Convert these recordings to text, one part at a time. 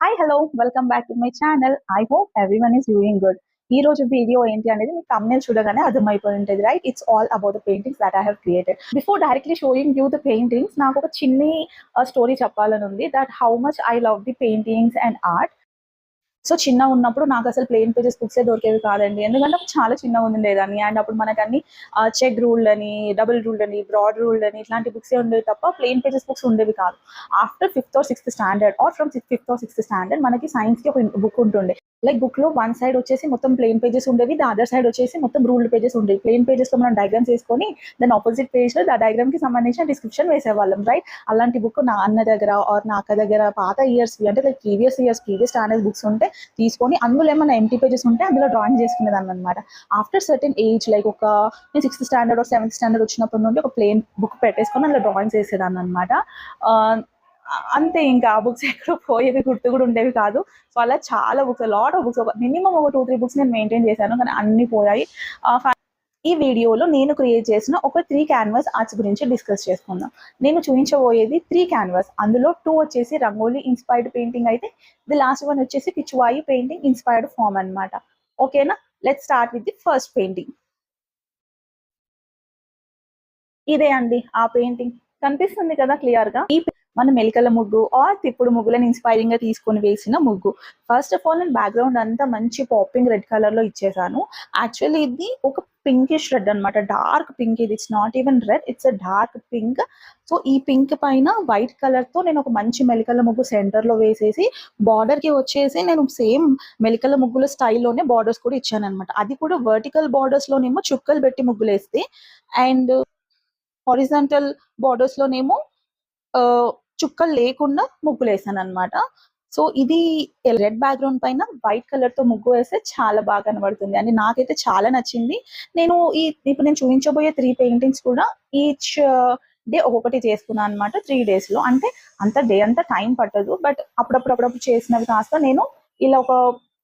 Hi hello welcome back to my channel. I hope everyone is doing good. ఈ రోజు video ఏంటి అనేది మీకు thumbnail చూడగానే అర్థమైపోయి ఉంటుంది, right? It's all about the paintings that I have created. Before directly showing you the paintings, నాకు ఒక చిన్ని స్టోరీ చెప్పాలని ఉంది, that how much I love the paintings and art. So చిన్నగా ఉన్నప్పుడు నాకు అసలు ప్లెయిన్ పేజెస్ బుక్సే దొరికేవి కాదండి, ఎందుకంటే అప్పుడు చాలా చిన్నగా ఉండేదాన్ని. అండ్ అప్పుడు మనకు అన్ని చెక్ రూల్ అని, డబుల్ రూల్ అని, బ్రాడ్ రూల్ అని ఇట్లాంటి బుక్సే ఉండేవి తప్ప ప్లెయిన్ పేజెస్ బుక్స్ ఉండేవి కాదు. After fifth or sixth standard are from fifth or sixth standard మనకి సైన్స్కి ఒక బుక్ ఉంటుండే. లైక్ బుక్ లో వన్ సైడ్ వచ్చేసి మొత్తం ప్లెయిన్ పేజెస్ ఉండేవి, ద అదర్ సైడ్ వచ్చేసి మొత్తం రూల్డ్ పేజెస్ ఉండేవి. ప్లెయిన్ పేజెస్ లో మనం డయాగ్రామ్స్ వేసుకొని దాని ఆపోజిట్ పేజ్ లో ఆ డయాగ్రామ్ కి సంబంధించిన డిస్క్రిప్షన్ వేసేవాళ్ళం, రైట్? అలాంటి బుక్ నా అన్న దగ్గర ఆర్ నా అక్క దగ్గర పాత ఇయర్స్ అంటే లైక్ ప్రీవియస్ స్టాండర్డ్ బుక్స్ ఉంటే తీసుకొని అందులో ఏమైనా ఎంటీ పేజెస్ ఉంటే అందులో డ్రాయింగ్ చేసుకునేదాన్ని అనమాట. ఆఫ్టర్ సర్టెన్ ఏజ్ లైక్ ఒక నేను sixth standard are seventh standard వచ్చినప్పటి నుండి ఒక ప్లెయిన్ బుక్ పెట్టేసుకొని అందులో డ్రాయింగ్స్ వేసేదాన్ని అనమాట. అంతే, ఇంకా ఆ బుక్స్ ఎక్కడో పోయేవి గుర్తు కూడా ఉండేవి కాదు. సో అలా చాలా బుక్స్, లాట్ ఆఫ్ బుక్స్, ఒక మినిమం ఒక 2-3 బుక్స్ నేను మెయింటైన్ చేశాను, కానీ అన్ని పోయాయి. ఈ వీడియోలో నేను క్రియేట్ చేసిన ఒక 3 క్యాన్వాస్ ఆర్ట్స్ గురించి డిస్కస్ చేసుకుందాం. నేను చూపించబోయేది 3 క్యాన్వాస్. అందులో 2 వచ్చేసి రంగోలీ ఇన్స్పైర్డ్ పెయింటింగ్ అయితే ది లాస్ట్ వన్ వచ్చేసి పిచ్వాయి పెయింటింగ్ ఇన్స్పైర్డ్ ఫామ్ అనమాట. ఓకేనా? Let's start with the first painting. ఇదే అండి ఆ పెయింటింగ్, కనిపిస్తుంది కదా క్లియర్ గా. ఈ మన మెలికల ముగ్గు ఆర్ తిప్పుడు ముగ్గులను ఇన్స్పైరింగ్ గా తీసుకొని వేసిన ముగ్గు. ఫస్ట్ ఆఫ్ ఆల్ నేను బ్యాక్గ్రౌండ్ అంతా మంచి పాపింగ్ రెడ్ కలర్ లో ఇచ్చేసాను. యాక్చువల్లీ ఇది ఒక పింకిష్ రెడ్ అనమాట, డార్క్ పింక్. ఇది it's not even red, it's a dark pink. So ఈ పింక్ పైన వైట్ కలర్ తో నేను ఒక మంచి మెలికల ముగ్గు సెంటర్ లో వేసేసి బార్డర్ కి వచ్చేసి నేను సేమ్ మెలికల ముగ్గుల స్టైల్లోనే బార్డర్స్ కూడా ఇచ్చాను అనమాట. అది కూడా వర్టికల్ బార్డర్స్ లోనేమో చుక్కలు పెట్టి ముగ్గులు వేస్తే, అండ్ హారిజాంటల్ బార్డర్స్ లోనేమో చుక్కలు లేకుండా ముగ్గులు వేసాను అనమాట. సో ఇది రెడ్ బ్యాక్గ్రౌండ్ పైన వైట్ కలర్ తో ముగ్గు వేస్తే చాలా బాగా కనబడుతుంది అని నాకైతే చాలా నచ్చింది. నేను ఇప్పుడు నేను చూపించబోయే 3 పెయింటింగ్స్ కూడా ఈచ్ డే ఒక్కొక్కటి చేసుకున్నాను అనమాట 3 days లో. అంటే అంత డే అంతా టైం పట్టదు, బట్ అప్పుడప్పుడు చేసినవి కాస్త నేను ఇలా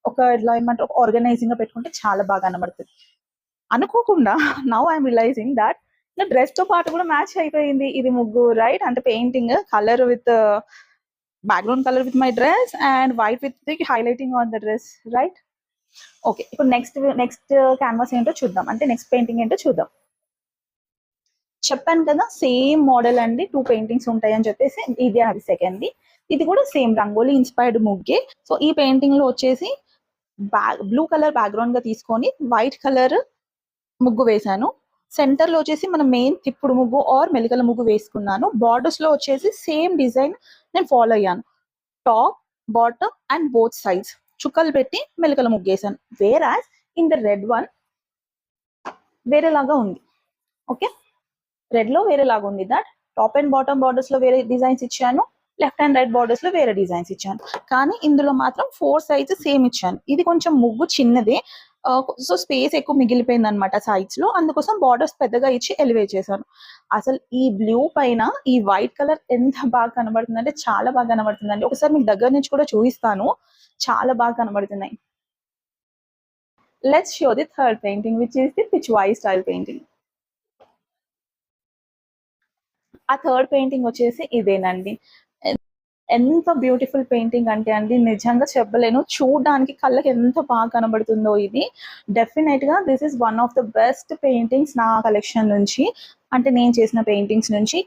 ఒక ఇలా ఏమంటారు, ఒక ఆర్గనైజింగ్ గా పెట్టుకుంటే చాలా బాగా కనబడుతుంది. అనుకోకుండా నౌ ఐఎమ్ రియలైజింగ్ దట్ నా డ్రెస్ తో పాటు కూడా మ్యాచ్ అయిపోయింది ఇది ముగ్గు, రైట్? అంటే painting colour with background colour with my dress and white with the highlighting on the dress, right? Okay, ఇప్పుడు నెక్స్ట్ క్యాన్వాస్ ఏంటో చూద్దాం, అంటే నెక్స్ట్ పెయింటింగ్ ఏంటో చూద్దాం. చెప్పాను కదా సేమ్ మోడల్ అండి, 2 పెయింటింగ్స్ ఉంటాయి అని చెప్పేసి. ఇది అది సెకండ్ది. ఇది కూడా సేమ్ రంగోలీ ఇన్స్పైర్డ్ ముగ్గే. సో ఈ పెయింటింగ్ లో వచ్చేసి బ్లూ కలర్ బ్యాక్గ్రౌండ్ గా తీసుకొని వైట్ కలర్ ముగ్గు వేశాను. సెంటర్ లో వచ్చేసి మన మెయిన్ తిప్పుడు ముగ్గు ఆర్ మెలికల ముగ్గు వేసుకున్నాను. బార్డర్స్ లో వచ్చేసి సేమ్ డిజైన్ నేను ఫాలో అయ్యాను. Top, bottom and both sides చుక్కలు పెట్టి మెలికల ముగ్గు వేసాను. Where as in the red one వేరేలాగా ఉంది. ఓకే, రెడ్ లో వేరేలాగా ఉంది. That top and bottom borders లో వేరే డిజైన్స్ ఇచ్చాను, లెఫ్ట్ అండ్ రైట్ బార్డర్స్ లో వేరే డిజైన్స్ ఇచ్చాను. కానీ ఇందులో మాత్రం 4 సైడ్స్ సేమ్ ఇచ్చాను. ఇది కొంచెం ముగ్గు చిన్నదే, సో స్పేస్ ఎక్కువ మిగిలిపోయింది అనమాట సైడ్స్ లో, అందుకోసం బార్డర్స్ పెద్దగా ఇచ్చి ఎలివేట్ చేశాను. అసలు ఈ బ్లూ పైన ఈ వైట్ కలర్ ఎంత బాగా కనబడుతుంది అంటే చాలా బాగా కనబడుతుందండి. ఒకసారి మీకు దగ్గర నుంచి కూడా చూపిస్తాను, చాలా బాగా కనబడుతున్నాయి. Let's show the third painting which is the Pichwai style painting. ఆ థర్డ్ పెయింటింగ్ వచ్చేసి ఇదేనండి. ఎంత బ్యూటిఫుల్ పెయింటింగ్ అంటే అండి నిజంగా చెప్పలేను. చూడడానికి కళ్ళకి ఎంత బాగా కనబడుతుందో ఇది. డెఫినెట్ గా this is one of the best paintings నా కలెక్షన్ నుంచి, అంటే నేను చేసిన పెయింటింగ్స్ నుంచి.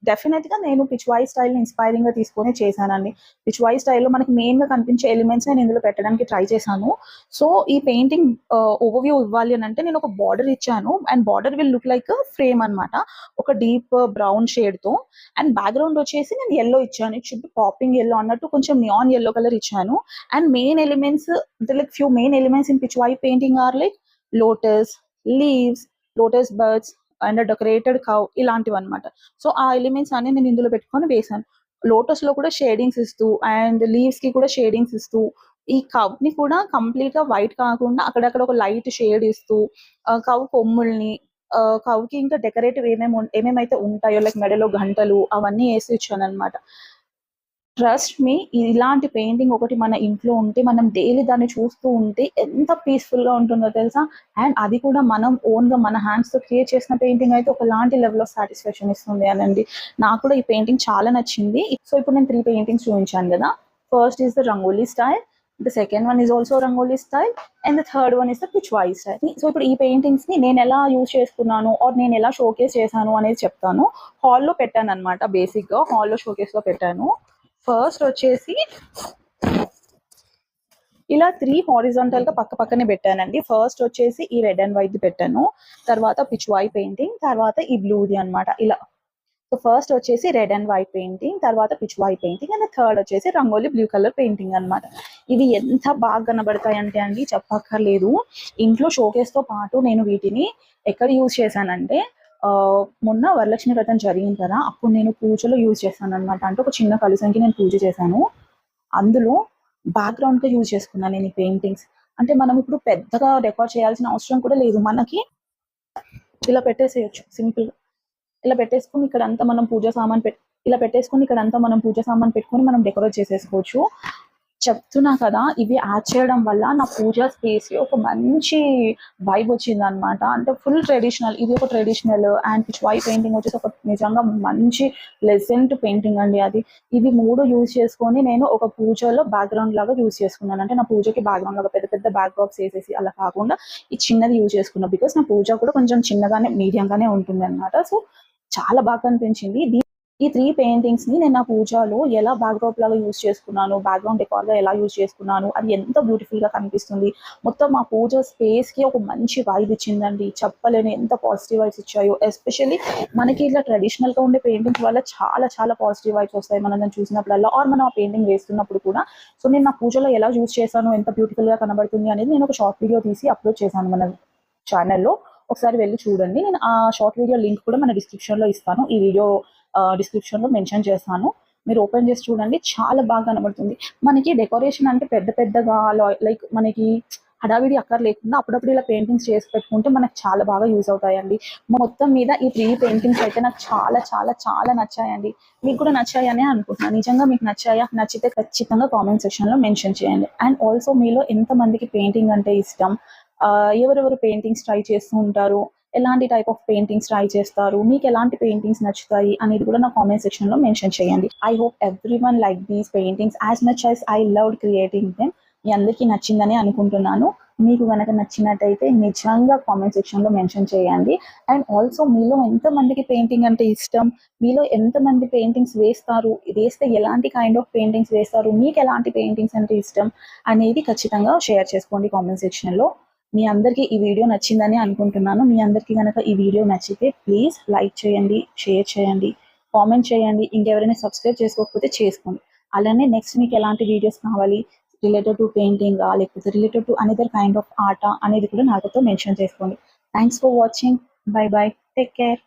డెఫినెట్ గా నేను పిచ్వాయి స్టైల్ ఇన్స్పైరింగ్ గా తీసుకొని చేశానండి. పిచ్వాయి స్టైల్లో మనకి మెయిన్ గా కనిపించే ఎలిమెంట్స్ నేను ఇందులో పెట్టడానికి ట్రై చేశాను. సో ఈ పెయింటింగ్ ఓవర్వ్యూ ఇవ్వాలి అని అంటే నేను ఒక బార్డర్ ఇచ్చాను, and border will look like frame అనమాట, ఒక డీప్ బ్రౌన్ షేడ్ తో. అండ్ బ్యాక్గ్రౌండ్ వచ్చేసి నేను ఎల్లో ఇచ్చాను, it should be popping yellow అన్నట్టు కొంచెం నియాన్ ఎల్లో కలర్ ఇచ్చాను. అండ్ మెయిన్ ఎలిమెంట్స్ అంటే like few main elements in Pichwai painting are like lotus, leaves, lotus birds and decorated cow, ఇలాంటివి అనమాట. సో ఆ ఎలిమెంట్స్ అన్ని నేను ఇందులో పెట్టుకొని వేసాను. లోటస్ లో కూడా షేడింగ్స్ ఇస్తూ అండ్ లీవ్స్ కి కూడా షేడింగ్స్ ఇస్తూ, ఈ కవ్ ని కూడా కంప్లీట్ గా వైట్ కాకుండా అక్కడక్కడ ఒక లైట్ షేడ్ ఇస్తూ, కవ్ కొమ్ముల్ని, కవ్కి ఇంకా డెకరేటివ్ ఏమేమైతే ఉంటాయో లైక్ మెడలో గంటలు అవన్నీ వేసి ఇచ్చాను అనమాట. ట్రస్ట్ మీ, ఇలాంటి పెయింటింగ్ ఒకటి మన ఇంట్లో ఉంటే మనం డైలీ దాన్ని చూస్తూ ఉంటే ఎంత పీస్ఫుల్ గా ఉంటుందో తెలుసా. అండ్ అది కూడా మనం ఓన్ గా మన హ్యాండ్స్ తో క్రియేట్ చేసిన పెయింటింగ్ అయితే ఒకలాంటి లెవెల్ ఆఫ్ సాటిస్ఫాక్షన్ ఇస్తుంది అనండి. నాకు కూడా ఈ పెయింటింగ్ చాలా నచ్చింది. సో ఇప్పుడు నేను 3 పెయింటింగ్స్ చూపించాను కదా. First is the Rangoli style, the second one is also Rangoli style, and the third one is the Pichwai style. So ఇప్పుడు ఈ పెయింటింగ్స్ ని నేను ఎలా యూజ్ చేసుకున్నాను ఆర్ నేను ఎలా షోకేస్ చేశాను అనేది చెప్తాను. హాల్లో పెట్టాను అనమాట. బేసిక్ గా హాల్లో షోకేస్ లో పెట్టాను. ఫస్ట్ వచ్చేసి ఇలా 3 హారిజాంటల్ గా పక్క పక్కనే పెట్టానండి. ఫస్ట్ వచ్చేసి ఈ రెడ్ అండ్ వైట్ ది పెట్టాను, తర్వాత పిచ్వాయ్ పెయింటింగ్, తర్వాత ఈ బ్లూది అన్నమాట. ఇలా సో ఫస్ట్ వచ్చేసి రెడ్ అండ్ వైట్ పెయింటింగ్, తర్వాత పిచ్వాయ్ పెయింటింగ్, అండ్ థర్డ్ వచ్చేసి రంగోలీ బ్లూ కలర్ పెయింటింగ్ అన్నమాట. ఇవి ఎంత బాగా కనబడతాయి అంటే అండి చెప్పక్కర్లేదు. ఇంట్లో షోకేస్ తో పాటు నేను వీటిని ఎక్కడ యూజ్ చేశానంటే మొన్న వరలక్ష్మి వ్రతం జరిగింది కదా, అప్పుడు నేను పూజలో యూజ్ చేశాను అనమాట. అంటే ఒక చిన్న కలుసంకి నేను పూజ చేశాను, అందులో బ్యాక్గ్రౌండ్ గా యూజ్ చేసుకున్నాను నేను ఈ పెయింటింగ్స్. అంటే మనం ఇప్పుడు పెద్దగా డెకోర్ చేయాల్సిన అవసరం కూడా లేదు, మనకి ఇలా పెట్టేసేయచ్చు సింపుల్ గా. ఇలా పెట్టేసుకుని ఇక్కడ అంతా మనం పూజ సామాన్ ఇలా పెట్టేసుకుని ఇక్కడ అంతా మనం పూజ సామాన్ పెట్టుకుని మనం డెకరేట్ చేసేసుకోవచ్చు. చెప్తున్నా కదా, ఇవి యాడ్ చేయడం వల్ల నా పూజా స్పేస్ కి ఒక మంచి వైబ్ వచ్చింది అనమాట. అంటే ఫుల్ ట్రెడిషనల్, ఇది ఒక ట్రెడిషనల్, అండ్ పిచ్వాయ్ పెయింటింగ్ వచ్చేసి ఒక నిజంగా మంచి ప్లెజెంట్ పెయింటింగ్ అండి అది. ఇవి 3 యూజ్ చేసుకొని నేను ఒక పూజలో బ్యాక్గ్రౌండ్ లాగా యూజ్ చేసుకున్నాను. అంటే నా పూజకి బ్యాక్గ్రౌండ్ లాగా పెద్ద పెద్ద బ్యాక్ డ్రాప్స్ వేసేసి అలా కాకుండా ఈ చిన్నది యూజ్ చేసుకున్నా, బికాస్ నా పూజ కూడా కొంచెం చిన్నగానే మీడియంగానే ఉంటుంది అనమాట. సో చాలా బాగా అనిపించింది. ఈ 3 పెయింటింగ్స్ ని నేను నా పూజలో ఎలా బ్యాక్డ్రాప్ లాగా యూజ్ చేసుకున్నాను, బ్యాక్గ్రౌండ్ డెకార్ గా ఎలా యూజ్ చేసుకున్నాను, అది ఎంత బ్యూటిఫుల్ గా కనిపిస్తుంది, మొత్తం మా పూజ స్పేస్ కి ఒక మంచి వైబ్ ఇచ్చిందండి. చెప్పలేని ఎంత పాజిటివ్ వైబ్స్ ఇచ్చాయో. ఎస్పెషల్లీ మనకి ఇట్లా ట్రెడిషనల్ గా ఉండే పెయింటింగ్స్ వల్ల చాలా చాలా పాజిటివ్ వైబ్స్ వస్తాయి మనం దాన్ని చూసినప్పుడల్లా, ఆర్ మనం ఆ పెయింటింగ్ వేస్తున్నప్పుడు కూడా. సో నేను నా పూజలో ఎలా యూజ్ చేశాను, ఎంత బ్యూటిఫుల్ గా కనబడుతుంది అనేది నేను ఒక షార్ట్ వీడియో తీసి అప్లోడ్ చేశాను మన ఛానల్లో. ఒకసారి వెళ్ళి చూడండి. నేను ఆ షార్ట్ వీడియో లింక్ కూడా మన డిస్క్రిప్షన్ లో ఇస్తాను. ఈ వీడియో డిస్క్రిప్షన్ లో మెన్షన్ చేస్తాను, మీరు ఓపెన్ చేసి చూడండి. చాలా బాగా కనబడుతుంది. మనకి డెకరేషన్ అంటే పెద్ద పెద్దగా లైక్ మనకి హడావిడి అక్కర్ లేకుండా అప్పుడప్పుడు ఇలా పెయింటింగ్స్ చేసి పెట్టుకుంటే మనకు చాలా బాగా యూజ్ అవుతాయండి. మొత్తం మీద ఈ 3 పెయింటింగ్స్ అయితే నాకు చాలా చాలా చాలా నచ్చాయండి. మీకు కూడా నచ్చాయనే అనుకుంటున్నాను. నిజంగా మీకు నచ్చాయా? నచ్చితే ఖచ్చితంగా కామెంట్ సెక్షన్ లో మెన్షన్ చేయండి. అండ్ ఆల్సో మీలో ఎంతమందికి పెయింటింగ్ అంటే ఇష్టం, ఎవరెవరు పెయింటింగ్స్ ట్రై చేస్తూ ఉంటారు, ఎలాంటి టైప్ ఆఫ్ పెయింటింగ్స్ ట్రై చేస్తారు, మీకు ఎలాంటి పెయింటింగ్స్ నచ్చుతాయి అనేది కూడా నా కామెంట్ సెక్షన్ లో మెన్షన్ చేయండి. I hope everyone like these paintings as much as I loved creating them. మీ అందరికీ నచ్చిందని అనుకుంటున్నాను. మీకు కనుక నచ్చినట్టయితే నిజంగా కామెంట్ సెక్షన్ లో మెన్షన్ చేయండి. అండ్ ఆల్సో మీలో ఎంతమందికి పెయింటింగ్ అంటే ఇష్టం, మీలో ఎంతమంది పెయింటింగ్స్ వేస్తారు, వేస్తే ఎలాంటి కైండ్ ఆఫ్ పెయింటింగ్స్ వేస్తారు, మీకు ఎలాంటి పెయింటింగ్స్ అంటే ఇష్టం అనేది ఖచ్చితంగా షేర్ చేసుకోండి కామెంట్ సెక్షన్ లో. మీ అందరికీ ఈ వీడియో నచ్చిందని అనుకుంటున్నాను. మీ అందరికీ కనుక ఈ వీడియో నచ్చితే ప్లీజ్ లైక్ చేయండి, షేర్ చేయండి, కామెంట్ చేయండి. ఇంకెవరైనా సబ్స్క్రైబ్ చేసుకోకపోతే చేసుకోండి. అలానే నెక్స్ట్ మీకు ఎలాంటి వీడియోస్ కావాలి, రిలేటెడ్ టు పెయింటింగ్ లేకపోతే related to another kind of art అనేది కూడా నాతో మెన్షన్ చేసుకోండి. Thanks for watching. By by, take care.